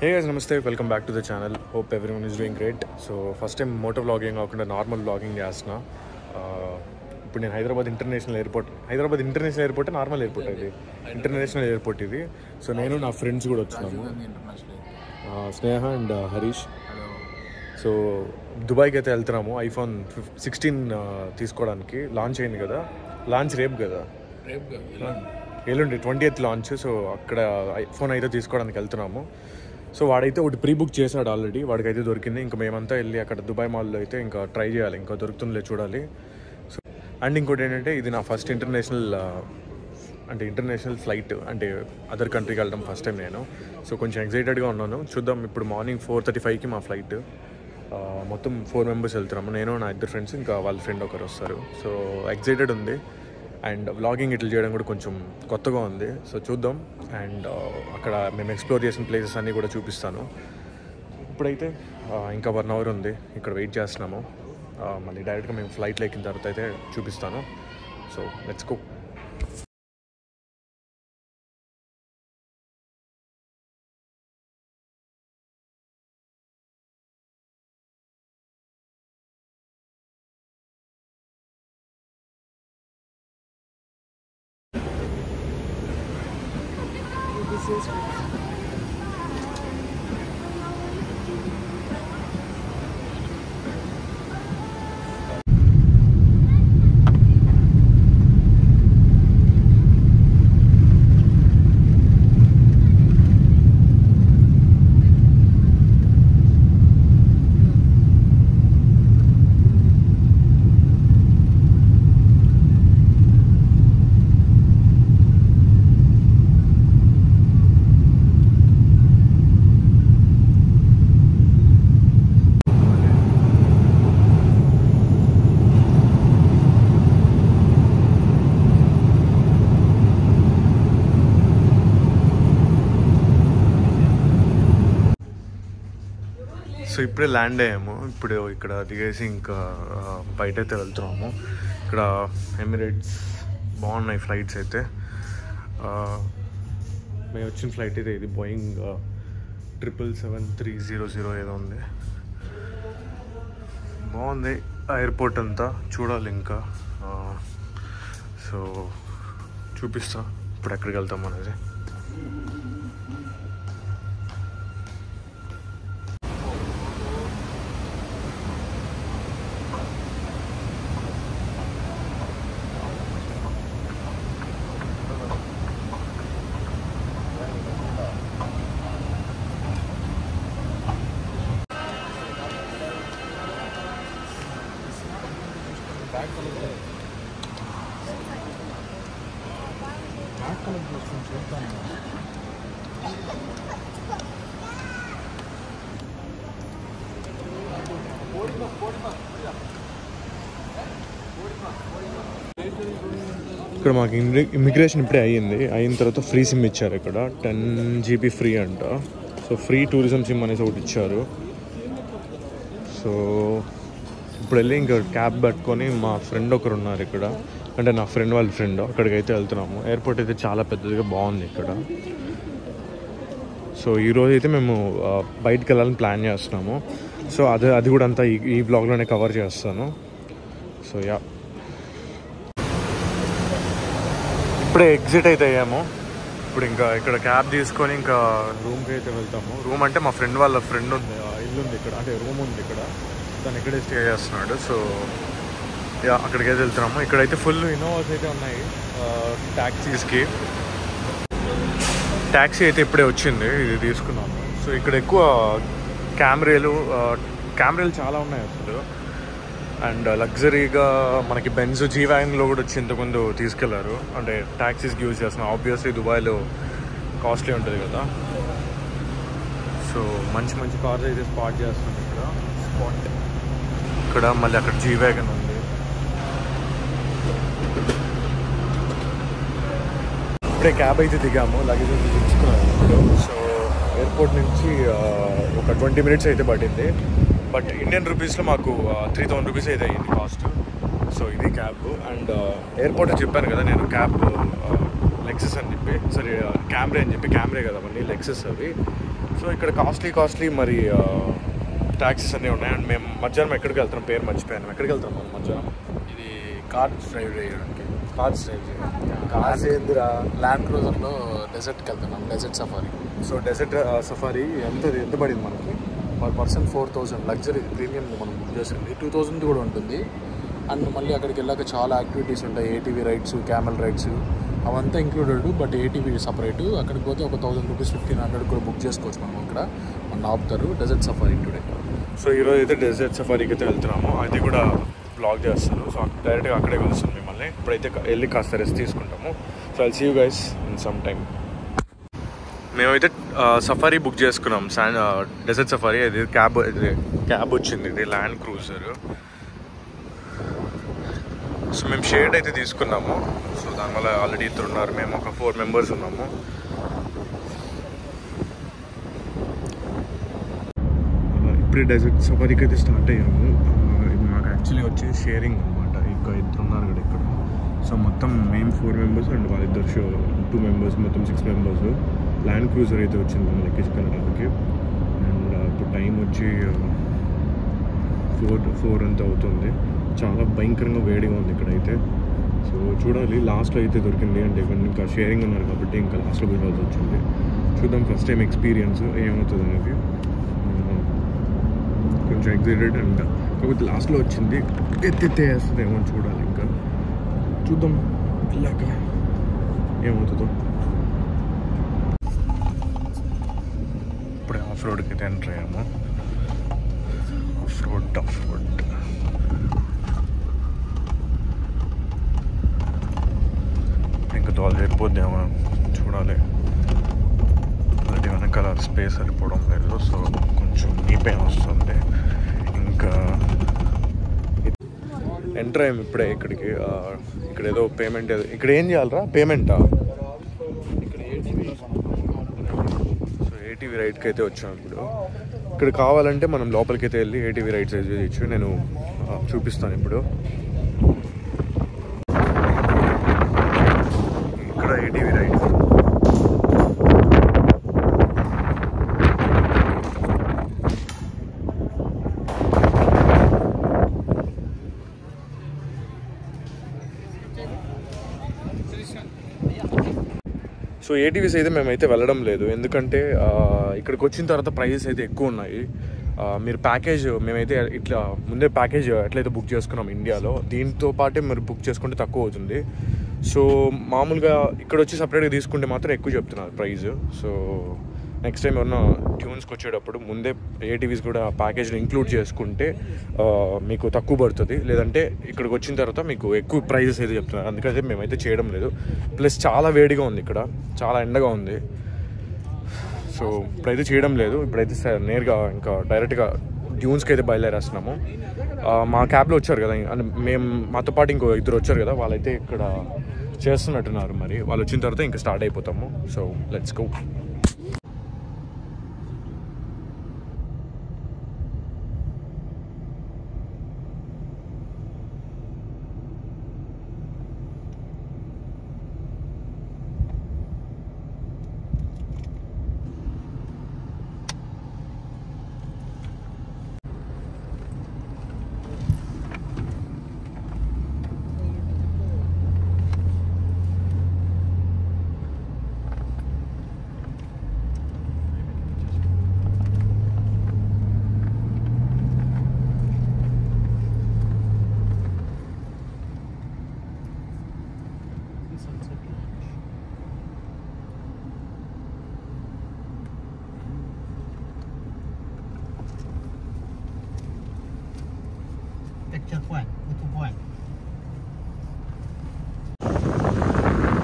Hey guys, namaste. Welcome back to the channel. Hope everyone is doing great. So first time motor vlogging కాకుండా normal vlogging చేస్తున్నా. ఇప్పుడు నేను Hyderabad international airport normal airport ఇది international airport ఇది. So నేను నా friends కూడా వచ్చినాము, స్నేహ అండ్ హరీష్. సో దుబాయ్కి అయితే వెళ్తున్నాము. iPhone 16 తీసుకోవడానికి. లాంచ్ అయింది కదా, లాంచ్ రేపు కదా, ఎల్లుండి 20th లాంచ్. సో అక్కడ ఐఫోన్ అయితే తీసుకోవడానికి వెళ్తున్నాము. సో వాడైతే ఒకటి ప్రీ బుక్ చేశాడు ఆల్రెడీ, వాడికైతే దొరికింది. ఇంకా మేమంతా వెళ్ళి అక్కడ దుబాయ్ మాల్లో అయితే ఇంకా ట్రై చేయాలి, ఇంకా దొరుకుతుందిలే చూడాలి. సో అండ్ ఇంకోటి ఏంటంటే ఇది నా ఫస్ట్ ఇంటర్నేషనల్ ఫ్లైట్, అంటే అదర్ కంట్రీకి వెళ్ళడం ఫస్ట్ టైం నేను. సో కొంచెం ఎక్సైటెడ్గా ఉన్నాను. చూద్దాం. ఇప్పుడు మార్నింగ్ 4:35కి మా ఫ్లైట్. మొత్తం 4 మెంబర్స్ వెళ్తున్నాము, నేను నా 2 ఫ్రెండ్స్, ఇంకా వాళ్ళ ఫ్రెండ్ ఒకరు వస్తారు. సో ఎక్సైటెడ్ ఉంది. అండ్ వ్లాగింగ్ ఇట్లా చేయడం కూడా కొంచెం కొత్తగా ఉంది. సో చూద్దాం. అండ్ అక్కడ మేము ఎక్స్ప్లోర్ చేసిన ప్లేసెస్ అన్నీ కూడా చూపిస్తాను. ఇప్పుడైతే ఇంకా 1 hour ఉంది, ఇక్కడ వెయిట్ చేస్తున్నాము. మళ్ళీ డైరెక్ట్గా మేము ఫ్లైట్లో ఎక్కిన తర్వాత అయితే చూపిస్తాను. So let's go. సో ఇప్పుడే ల్యాండ్ అయ్యాము. ఇప్పుడు ఇక్కడ దిగేసి ఇంకా బయట అయితే వెళ్తున్నాము. ఇక్కడ ఎమిరేట్స్ బాగున్నాయి ఫ్లైట్స్ అయితే. మేము వచ్చిన ఫ్లైట్ అయితే ఇది బోయింగ్ 777-300 ఏదో ఉంది. బాగుంది ఎయిర్పోర్ట్ అంతా, చూడాలి ఇంకా. సో చూపిస్తా ఇప్పుడు ఎక్కడికి వెళ్తాం అనేది. ఇక్కడ మాకు ఇమిగ్రేషన్ ఇప్పుడే అయిన తర్వాత ఫ్రీ సిమ్ ఇచ్చారు. ఇక్కడ 10 GB ఫ్రీ అంట. సో ఫ్రీ టూరిజం సిమ్ అనేసి ఒకటి ఇచ్చారు. సో ఇప్పుడు వెళ్ళి ఇంకా క్యాబ్ పట్టుకొని మా ఫ్రెండ్ ఒకరు ఉన్నారు ఇక్కడ, అంటే నా ఫ్రెండ్ వాళ్ళ ఫ్రెండ్, అక్కడికి అయితే వెళ్తున్నాము. ఎయిర్పోర్ట్ అయితే చాలా పెద్దదిగా బాగుంది ఇక్కడ. సో ఈరోజు అయితే మేము బయటకు వెళ్ళాలని ప్లాన్ చేస్తున్నాము. సో అది కూడా అంతా ఈ బ్లాగ్లోనే కవర్ చేస్తాను. సో యా, ఇప్పుడే ఎగ్జిట్ అయితే అయ్యాము. ఇప్పుడు ఇంకా ఇక్కడ క్యాబ్ తీసుకొని ఇంకా రూమ్కి అయితే వెళ్తాము. రూమ్ అంటే మా ఫ్రెండ్ వాళ్ళ ఫ్రెండ్ ఉంది, ఇల్లు ఉంది ఇక్కడ, అంటే రూమ్ ఉంది ఇక్కడ, దాన్ని ఇక్కడే స్టే చేస్తున్నాడు. సో యా, అక్కడికైతే వెళ్తున్నాము. ఇక్కడైతే ఫుల్ ఇన్నోవాస్ అయితే ఉన్నాయి ట్యాక్సీస్కి. ట్యాక్సీ అయితే ఇప్పుడే వచ్చింది, ఇది తీసుకున్నాము. సో ఇక్కడ ఎక్కువ కెమెరాలు చాలా ఉన్నాయి అసలు. అండ్ లగ్జరీగా మనకి బెంజ్ జీ వ్యాగన్లో కూడా వచ్చి ఇంతకుముందు తీసుకెళ్లారు, అంటే ట్యాక్సీస్కి యూజ్ చేస్తున్నాం. ఆబ్వియస్లీ దుబాయ్లో కాస్ట్లీ ఉంటుంది కదా. సో మంచి మంచి కార్స్ అయితే స్పాట్ చేస్తున్నాం ఇక్కడ. మళ్ళీ అక్కడ జీ వ్యాగన్ ఉంది. ఇప్పుడే క్యాబ్ అయితే దిగాము, లగేజ్ అయితే తెచ్చుకున్నాము ఇప్పుడు. సో ఎయిర్పోర్ట్ నుంచి ఒక 20 minutes అయితే పట్టింది. బట్ ఇండియన్ రూపీస్లో మాకు 3000 రూపీస్ అయితే అయ్యింది కాస్ట్. సో ఇది క్యాబ్. అండ్ ఎయిర్పోర్ట్ చెప్పాను కదా నేను, క్యాబ్ లెక్సస్ అని చెప్పి, సరే క్యామ్రే అని చెప్పి, క్యామ్రే కదా మళ్ళీ లెక్సస్ అవి. సో ఇక్కడ కాస్ట్లీ మరి ట్యాక్సీస్ అన్నీ ఉన్నాయి. అండ్ మేము మధ్యాహ్నం ఎక్కడికి వెళ్తాం, పేరు మర్చిపోయాను. ఎక్కడికి వెళ్తాం మనం మధ్యాహ్నం? ఇది కార్స్ డ్రైవ్ చేయడానికి. కార్స్ డ్రైవ్ చేయడానికి. కార్స్ ఏందిరా, ల్యాండ్ క్రూజర్లో డెజర్ట్కి వెళ్తున్నాం, desert safari. So desert safari ఎంత పడింది మనకి? Per person 4000. లగ్జరీ ప్రీమియం మనం బుక్ చేసింది 2000 కూడా ఉంటుంది. అండ్ మళ్ళీ అక్కడికి వెళ్ళాక చాలా యాక్టివిటీస్ ఉంటాయి, ఏటీవీ రైడ్స్, క్యామెల్ రైడ్స్, అవంతా ఇంక్లూడెడ్. But ATV separate. అక్కడికి పోతే ఒక 1000 రూపీస్ 1500 కూడా బుక్ చేసుకోవచ్చు మనం. ఇక్కడ మన ఆపుతారు. Dessert safari today. సో ఈరోజు అయితే డెజర్ట్ సఫారీకి అయితే వెళ్తున్నాము. అది కూడా బ్లాగ్ చేస్తారు. సో డైరెక్ట్గా అక్కడే కలుస్తాం మిమ్మల్ని. ఇప్పుడైతే వెళ్ళి కాస్త రెస్ట్ తీసుకుంటాము. So I'll see you guys in some time. మేమైతే సఫారీ బుక్ చేసుకున్నాం, డెజర్ట్ సఫారీ. అది క్యాబ్ వచ్చింది, ఇది ల్యాండ్ క్రూజర్. సో మేము షేర్డ్ అయితే తీసుకున్నాము. సో దానివల్ల ఆల్రెడీ ఇద్దరు ఉన్నారు, మేము ఒక 4 మెంబర్స్ ఉన్నాము. ఇప్పుడే డెజర్ట్ సఫారీకి అయితే స్టార్ట్ అయ్యాము. మాకు యాక్చువల్లీ వచ్చి షేరింగ్ అనమాట. ఇంకా ఇద్దరు ఉన్నారు కదా ఇక్కడ. సో మొత్తం మేము 4 మెంబర్స్ అండ్ వాళ్ళిద్దరు 2 మెంబర్స్, మొత్తం 6 మెంబర్స్. ల్యాండ్ క్రూజర్ అయితే వచ్చింది మనం ఎక్కించుకెళ్ళడానికి. అండ్ ఇప్పుడు టైం వచ్చి 4 అంతా అవుతుంది. చాలా భయంకరంగా వేడిగా ఉంది ఇక్కడైతే. సో చూడాలి, లాస్ట్లో అయితే దొరికింది. అంటే ఇవన్నీ ఇంకా షేరింగ్ ఉన్నారు కాబట్టి ఇంకా లాస్ట్లో పోవాల్సి వచ్చింది. చూద్దాం, ఫస్ట్ టైం ఎక్స్పీరియన్స్ ఏమవుతుంది అనేది. కొంచెం ఎగ్జైటెడ్. అండ్ కాకపోతే లాస్ట్లో వచ్చింది, ఎత్తేస్తుంది ఏమో చూడాలి. ఇంకా చూద్దాం ఇలాగ ఏమవుతుందో. ఇప్పుడే ఆఫ్ రోడ్కి అయితే ఎంటర్ అయ్యాము. ఆఫ్ రోడ్ ఇంకా దోలు అయిపోద్దామో చూడాలి. అలాంటి వెనకాల స్పేస్ సరిపోవడం లేదు. సో కొంచెం నీ పెయిన్ వస్తుంది. ఇంకా ఎంటర్ అయ్యాము ఇప్పుడే ఇక్కడికి. ఇక్కడ ఏదో పేమెంట్, ఇక్కడ ఏం చేయాలరా? పేమెంటా? సో ఏటీవీ రైడ్కి అయితే వచ్చాము ఇప్పుడు. ఇక్కడ కావాలంటే మనం లోపలికి అయితే వెళ్ళి ఏటీవీ రైడ్స్ అయితే చేయొచ్చు. నేను చూపిస్తాను ఇప్పుడు. ఇక్కడ ఏటీవీ రైడ్స్. సో ఏటీవీస్ అయితే మేమైతే వెళ్ళడం లేదు, ఎందుకంటే ఇక్కడికి వచ్చిన తర్వాత ప్రైజెస్ అయితే ఎక్కువ ఉన్నాయి. మీరు ప్యాకేజ్, మేమైతే ఇట్లా ముందే ప్యాకేజ్ ఎట్లయితే బుక్ చేసుకున్నాం ఇండియాలో, దీంతో పాటే మీరు బుక్ చేసుకుంటే తక్కువ అవుతుంది. సో మామూలుగా ఇక్కడ వచ్చి సపరేట్గా తీసుకుంటే మాత్రం ఎక్కువ చెప్తున్నారు ప్రైజ్. సో నెక్స్ట్ టైం ఏమన్నా ట్యూన్స్కి వచ్చేటప్పుడు ముందే ఏటీవీస్ కూడా ప్యాకేజ్లో ఇంక్లూడ్ చేసుకుంటే మీకు తక్కువ పడుతుంది. లేదంటే ఇక్కడికి వచ్చిన తర్వాత మీకు ఎక్కువ ప్రైజెస్ అయితే చెప్తున్నారు. అందుకైతే మేమైతే చేయడం లేదు. ప్లస్ చాలా వేడిగా ఉంది ఇక్కడ, చాలా ఎండగా ఉంది. సో ఇప్పుడైతే చేయడం లేదు. ఇప్పుడైతే నేరుగా ఇంకా డైరెక్ట్గా ట్యూన్స్కి అయితే బయలుదేరేస్తున్నాము. మా క్యాబ్లో వచ్చారు కదా, మేము మాతో పాటు ఇంకో ఇద్దరు వచ్చారు కదా, వాళ్ళైతే ఇక్కడ చేస్తున్నట్టున్నారు. మరి వాళ్ళు వచ్చిన తర్వాత ఇంకా స్టార్ట్ అయిపోతాము. So let's go.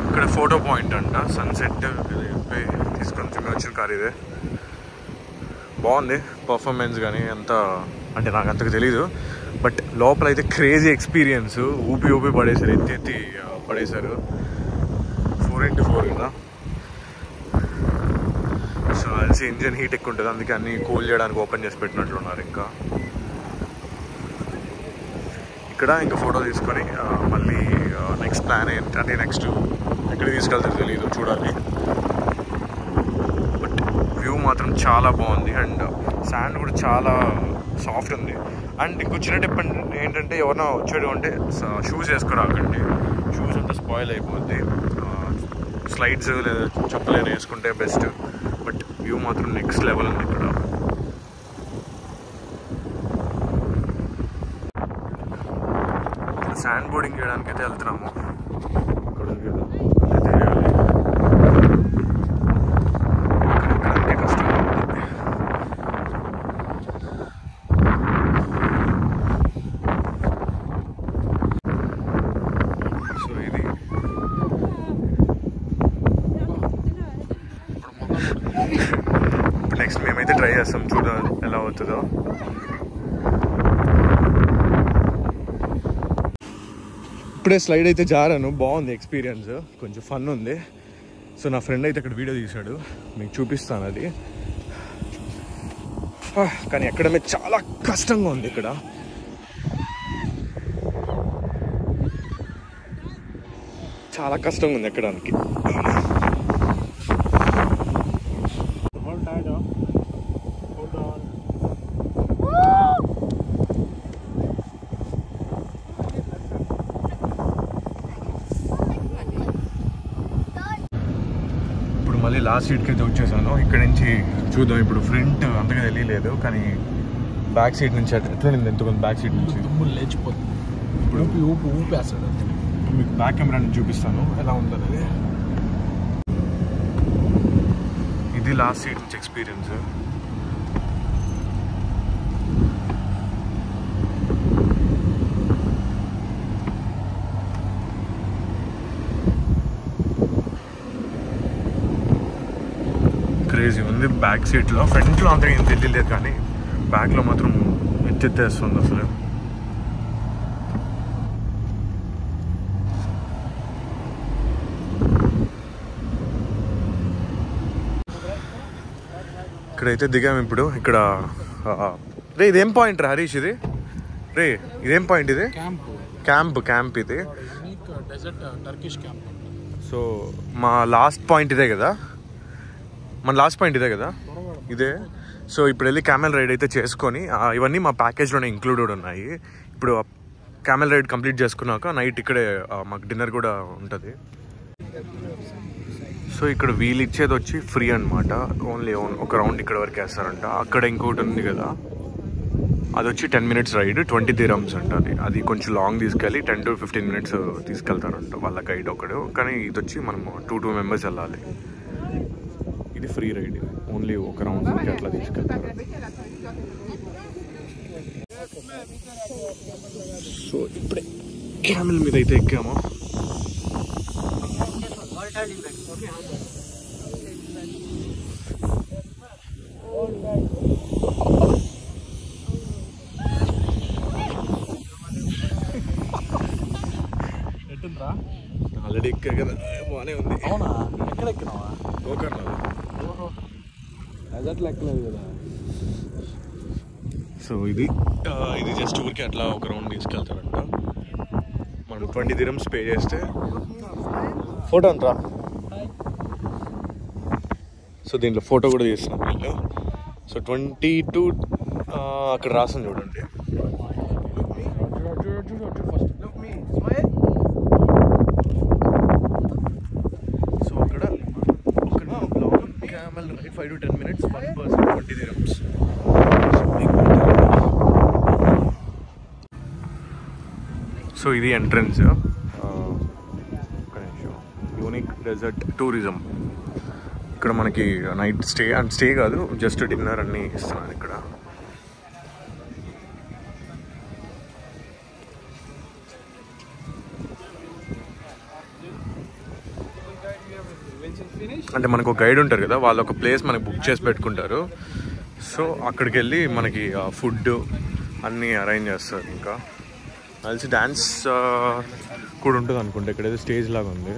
ఇక్కడ ఫోటో పాయింట్ అంట, సన్సెట్ తీసుకొని వచ్చిన కార్ ఇదే. బాగుంది పర్ఫార్మెన్స్ కానీ అంత, అంటే నాకు అంతకు తెలీదు. బట్ లోపల అయితే క్రేజీ ఎక్స్పీరియన్స్. ఊపి పడేసారు, ఎత్తి పడేశారు. 4x4 కదా. సో అది ఇంజన్ హీట్ ఎక్కువ ఉంటుంది, అందుకే అన్ని కూల్ చేయడానికి ఓపెన్ చేసి పెట్టినట్లున్నారు. ఇంకా ఇక్కడ ఇంకా ఫోటో తీసుకొని మళ్ళీ నెక్స్ట్ ప్లాన్ ఏంటంటే నెక్స్ట్ ఎక్కడ తీసుకెళ్తారో తెలియదు, చూడాలి. బట్ వ్యూ మాత్రం చాలా బాగుంది అండ్ శాండ్ కూడా చాలా సాఫ్ట్ ఉంది. అండ్ ఇంకో చిన్న టిప్ ఏంటంటే ఎవరైనా వచ్చాడు అంటే షూస్ వేసుకోరాకండి, షూస్ అంతా స్పాయిల్ అయిపోద్ది. స్లైడ్స్ లేదా చెప్పలేని వేసుకుంటే బెస్ట్. బట్ వ్యూ మాత్రం నెక్స్ట్ లెవెల్ ఉంది ఇక్కడ. శాండ్ బోర్డింగ్ చేయడానికి అయితే వెళ్తున్నాము. ఇక్కడ ఉంది కదా, ఎక్కడానికి కష్టంగా ఉంది. సో ఇది ఇప్పుడు నెక్స్ట్ మేమైతే ట్రై చేస్తాం, చూద్దాం ఎలా అవుతుందో. ఇప్పుడే స్లైడ్ అయితే జారాను, బాగుంది ఎక్స్పీరియన్స్, కొంచెం ఫన్ ఉంది. సో నా ఫ్రెండ్ అయితే ఇక్కడ వీడియో తీశాడు, మీకు చూపిస్తాను అది. కానీ ఎక్కడమే చాలా కష్టంగా ఉంది, ఇక్కడ చాలా కష్టంగా ఉంది ఎక్కడానికి. మళ్ళీ లాస్ట్ సీట్కి అయితే వచ్చేసాను. ఇక్కడ నుంచి చూద్దాం. ఇప్పుడు ఫ్రంట్ అంతగా తెలియలేదు, కానీ బ్యాక్ సీట్ నుంచి ఎట్లా నింది ఎంతమంది బ్యాక్ సీట్ నుంచి దుమ్ములు లేచిపోతుంది. ఇప్పుడు ఊపేస్తాడు. మీకు బ్యాక్ కెమెరా నుంచి చూపిస్తాను ఎలా ఉందనేది. ఇది లాస్ట్ సీట్ నుంచి ఎక్స్పీరియన్స్. క్రేజీ ఉంది బ్యాక్ సీట్లో. ఫ్రంట్లో అంతగా ఏం తెలియలేదు, కానీ బ్యాక్లో మాత్రం ఎత్తేస్తుంది అసలు. ఇక్కడైతే దిగాము ఇప్పుడు. ఇక్కడ రే ఇదేం పాయింట్ రా హరీష్? ఇది రే ఇదేం పాయింట్? ఇది క్యాంప్ ఇది. సో మా లాస్ట్ పాయింట్ ఇదే కదా, మన లాస్ట్ పాయింట్ ఇదే కదా, ఇదే. సో ఇప్పుడు వెళ్ళి క్యామెల్ రైడ్ అయితే చేసుకొని, ఇవన్నీ మా ప్యాకేజ్లోనే ఇంక్లూడెడ్ ఉన్నాయి. ఇప్పుడు క్యామెల్ రైడ్ కంప్లీట్ చేసుకున్నాక నైట్ ఇక్కడే మాకు డిన్నర్ కూడా ఉంటుంది. సో ఇక్కడ వీళ్ళు ఇచ్చేది వచ్చి ఫ్రీ అనమాట, ఓన్లీ ఒక రౌండ్ ఇక్కడ వరకు వేస్తారంట. అక్కడ ఇంకోటి ఉంది కదా, అది వచ్చి 10 minutes రైడ్, 20 dirhams అంట. అది కొంచెం లాంగ్ తీసుకెళ్ళి 10 to 15 minutes తీసుకెళ్తారంట వాళ్ళ గైడ్ ఒకడు. కానీ ఇది వచ్చి మనం 2 members వెళ్ళాలి. ఇది ఫ్రీ రైడ్, ఓన్లీ ఒక రౌండ్ అట్లా తీసుకెళ్తారు. సో ఇప్పుడే క్యామెల్ మీద అయితే ఎక్కాము. ఆల్రెడీ ఎక్కా కదా, బాగానే ఉంది. అవునా? ఎక్కడ ఎక్కినావా? గోకర్ణ. అట్లా ఎక్కలేదు కదా. సో ఇది జస్ట్ ఊరికి అట్లా ఒక రౌండ్ తీసుకెళ్తారంట. మనం 20 dirhams పే చేస్తే ఫోటో అంటారా. సో దీంట్లో ఫోటో కూడా తీస్తున్నాం వీళ్ళు. సో 22 అక్కడ రాసం చూడండి. సో అక్కడ camel 5 to 10 minutes, 1 person 20 dirhams. So ఇది ఎంట్రన్స్. Unique desert tourism. ఇక్కడ మనకి నైట్ స్టే కాదు, జస్ట్ డిన్నర్ అన్నీ ఇస్తున్నారు ఇక్కడ. అంటే మనకు ఒక గైడ్ ఉంటారు కదా, వాళ్ళు ఒక ప్లేస్ మనకి బుక్ చేసి పెట్టుకుంటారు. సో అక్కడికి వెళ్ళి మనకి ఫుడ్ అన్నీ అరేంజ్ చేస్తారు. ఇంకా కలిసి డ్యాన్స్ కూడా ఉంటుంది అనుకుంటా. ఇక్కడైతే స్టేజ్ లాగా ఉంది,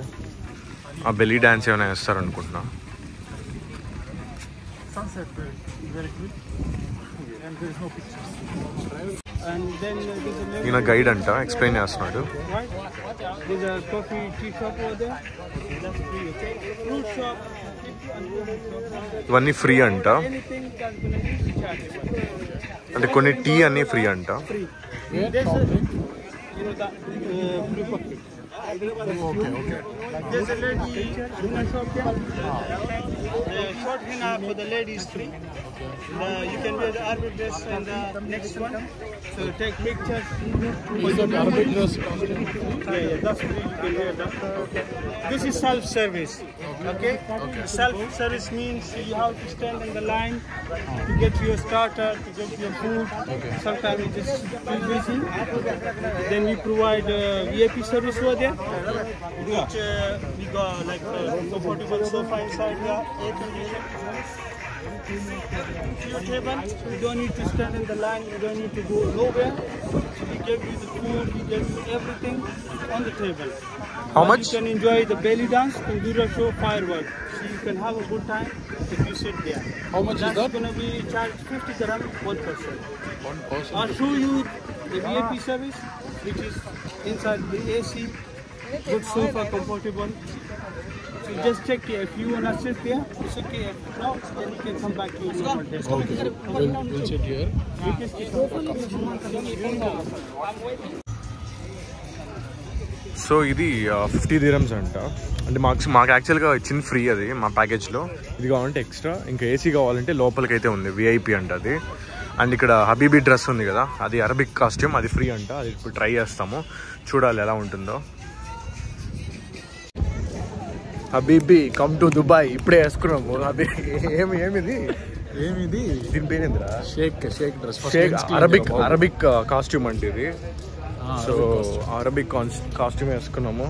ఆ బెల్లీ డ్యాన్స్ ఏమైనా వేస్తారు అనుకుంటున్నా. And then there's a ఈయన గైడ్ అంట, ఎక్స్ప్లెయిన్ చేస్తున్నాడు. right? There's a coffee tea shop over there. That's free, okay? Fruit shop. ఇవన్నీ ఫ్రీ అంట, Anything that's gonna be chargeable. అంటే కొన్ని టీ అన్నీ ఫ్రీ అంట. Free. There's a, you know that blue coffee. There's a lady henna shop here. The short henna for the lady is free. You can wear the Arabic dress and the next one. So take pictures. Arabic dress. Yeah, that's free. You can wear that. This is self-service. Okay? Self-service means you have to stand in the line to get your starter, to get your food. Sometimes it is too busy. Then we provide VIP service over there. Which we got like comfortable sofa inside here, air conditioning. Your table, you don't need to stand in the line, you don't need to go nowhere. So we give you the food, we give you everything on the table. How But much? You can enjoy the belly dance, Kundura show, fireworks. So you can have a good time if you sit there. How much is That's that? going to be charged 50 dirham, 1%. 1%. I'll show you the VIP service, which is inside the AC, good sofa, comfortable. So just check here. If you wanna sit there, it's okay. If not, then you can come back to your normal desk. Okay. We'll sit here. So ఇది 50 dirhams అంట, అంటే మాకు యాక్చువల్గా ఇచ్చింది free అది మా ప్యాకేజ్లో. ఇది కావాలంటే ఎక్స్ట్రా, ఇంకా ఏసీ కావాలంటే లోపలికి అయితే ఉంది, విఐపి అంట అది. అండ్ ఇక్కడ హబీబీ డ్రెస్ ఉంది కదా, అది అరబిక్ కాస్ట్యూమ్, అది ఫ్రీ అంట. అది ఇప్పుడు ట్రై చేస్తాము, చూడాలి ఎలా ఉంటుందో. హబీబీ కమ్ టు దుబాయ్, ఇప్పుడే వేసుకున్నాము. అది ఏమిది దీని పేరేందిరా? Sheikh dress. Sheikh Arabic costume అంటే ఇది. సో అరబిక్ కాస్ట్యూమ్ వేసుకున్నాము.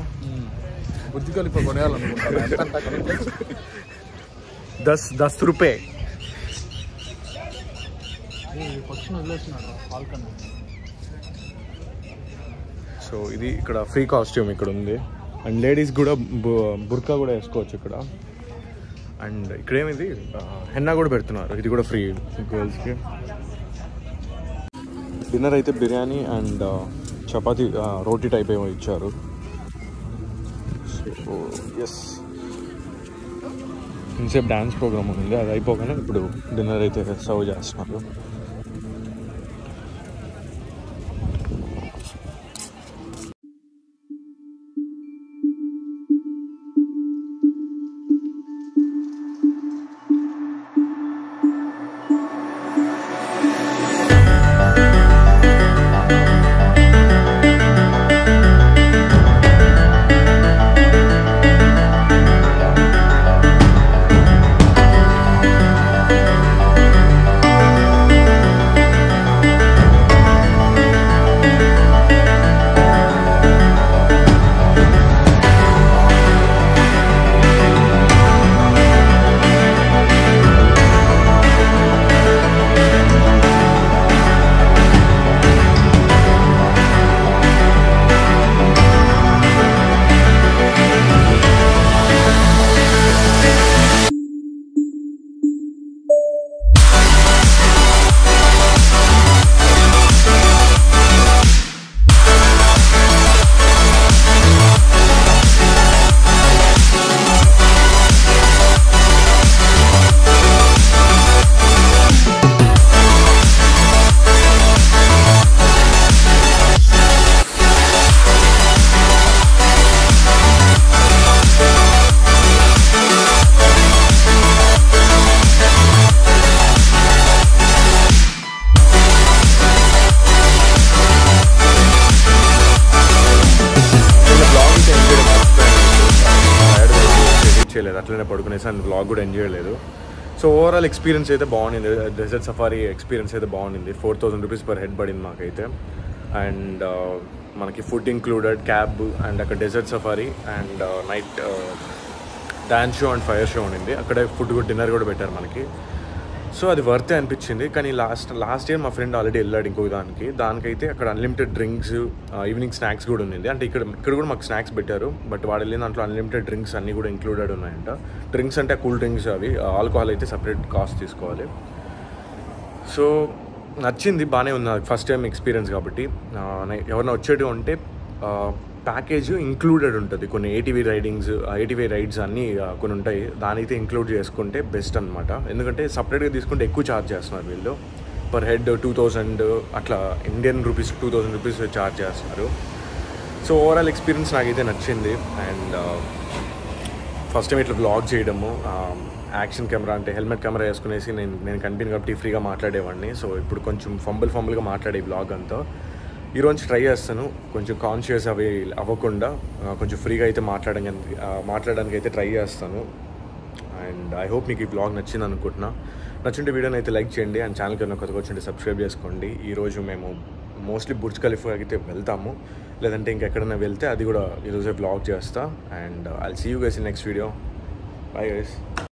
బుద్ధి కలిపి కొనేయాలనుకుంటాను. 10 రూపాయ. పక్షిని వదిలేస్తున్నాడు ఫాల్కన్. సో ఇది ఇక్కడ ఫ్రీ కాస్ట్యూమ్ ఇక్కడ ఉంది. అండ్ లేడీస్ కూడా బుర్కా కూడా వేసుకోవచ్చు ఇక్కడ. అండ్ ఇక్కడ ఏమిది హెన్నా కూడా పెడుతున్నారు, ఇది కూడా ఫ్రీ గర్ల్స్కి. డిన్నర్ అయితే biryani and chapati roti type ఏమో ఇచ్చారు. సో ఎస్, ఇంతసేపు డ్యాన్స్ ప్రోగ్రామ్ ఉంది, అది అయిపోగానే ఇప్పుడు డిన్నర్ అయితే సర్వ్ చేస్తున్నారు. చేయలేదు, అట్లనే పడుకునేసి అండ్ వ్లాగ్ కూడా ఎంజాయ్ చేయలేదు. సో ఓవరాల్ ఎక్స్పీరియన్స్ అయితే బాగుంది, డెజర్ట్ సఫారీ ఎక్స్పీరియన్స్ అయితే బాగుంది. 4000 రూపీస్ పర్ హెడ్ పడింది మాకైతే. అండ్ మనకి ఫుడ్ ఇంక్లూడెడ్, క్యాబ్ అండ్ అక్కడ desert safari and night dance show and fire show ఉండింది. అక్కడే ఫుడ్ కూడా డిన్నర్ కూడా పెట్టారు మనకి. సో అది వర్తే అనిపించింది. కానీ లాస్ట్ ఇయర్ మా ఫ్రెండ్ ఆల్రెడీ వెళ్ళాడు ఇంకొక దానికైతే అక్కడ అన్లిమిటెడ్ డ్రింక్స్, ఈవినింగ్ స్నాక్స్ కూడా ఉంది. అంటే ఇక్కడ కూడా మాకు స్నాక్స్ పెట్టారు, బట్ వాడు వెళ్ళిన దాంట్లో అన్లిమిటెడ్ డ్రింక్స్ అన్నీ కూడా ఇంక్లూడెడ్ ఉన్నాయంట. డ్రింక్స్ అంటే కూల్ డ్రింక్స్, అవి ఆల్కహాల్ అయితే సపరేట్ కాస్ట్ తీసుకోవాలి. సో నచ్చింది, బాగానే ఉంది. ఫస్ట్ టైం ఎక్స్పీరియన్స్ కాబట్టి. ఎవరైనా వచ్చేటి ఉంటే ప్యాకేజ్ ఇంక్లూడెడ్ ఉంటుంది. కొన్ని ఏటీవీ రైడ్స్ అన్నీ కొన్ని ఉంటాయి, దానైతే ఇంక్లూడ్ చేసుకుంటే బెస్ట్ అనమాట. ఎందుకంటే సపరేట్గా తీసుకుంటే ఎక్కువ ఛార్జ్ చేస్తున్నారు వీళ్ళు. పర్ హెడ్ 2000 అట్లా ఇండియన్ రూపీస్ 2000 రూపీస్ ఛార్జ్ చేస్తున్నారు. సో ఓవరాల్ ఎక్స్పీరియన్స్ నాకైతే నచ్చింది. అండ్ ఫస్ట్ టైం ఇట్లా వ్లాగ్ చేయడము, యాక్షన్ కెమెరా అంటే హెల్మెట్ కెమెరా వేసుకునేసి నేను కనిపించింది కాబట్టి ఫ్రీగా మాట్లాడేవాడిని. సో ఇప్పుడు కొంచెం ఫంబుల్గా మాట్లాడే వ్లాగ్ అంతా ఈరోజు ట్రై చేస్తాను. కొంచెం కాన్షియస్ అవి అవ్వకుండా కొంచెం ఫ్రీగా అయితే మాట్లాడడానికి అయితే ట్రై చేస్తాను. అండ్ ఐ హోప్ మీకు ఈ వ్లాగ్ నచ్చింది అనుకుంటున్నా. నచ్చుంటే వీడియోని అయితే లైక్ చేయండి. అండ్ ఛానల్కి ఏమైనా కొత్తగా వచ్చింటే సబ్స్క్రైబ్ చేసుకోండి. ఈరోజు మేము మోస్ట్లీ బుర్జ్ ఖలీఫా అయితే వెళ్తాము, లేదంటే ఇంకెక్కడైనా వెళ్తే అది కూడా ఈరోజే వ్లాగ్ చేస్తా. And I'll see you guys in next video. Bye guys.